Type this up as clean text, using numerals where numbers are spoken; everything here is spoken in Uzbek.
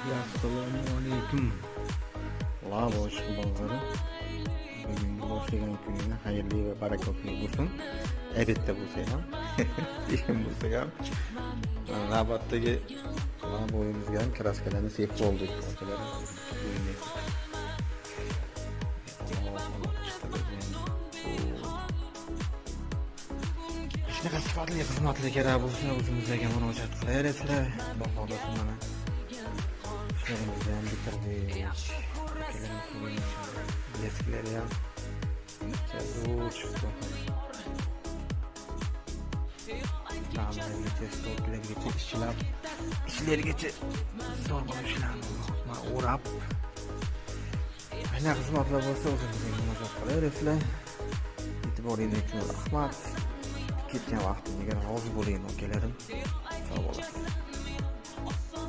Assalomu alaykum. Bosh bulg'ari. Bugungi boshlagan kuningni xayrli va barakotli bo'lsin. Erta bo'lsa ham, keyin bo'lsa ham. Navbatdagi bo'yimizga ham kraskalarni sepib oldik. Shunaqa sifatli xizmatlar kerak bo'lsa, o'zimizga murojaat qilaverasizlar. Baholasini mana. İşlerimizi hem bitirdik. Eskileri hem çıktı. Dağlara geçeceğiz, soğuklara geçeceğiz, işçiler geçeceğiz. Zor konuşulan uğrap. Ne kısmatlar olsa o'zimizga murojaat qilaverasizlar. E'tiboringiz uchun rahmat. Ketgan vaqtimga rozi bo'ling, akalarim. Sog' bo'lasiz.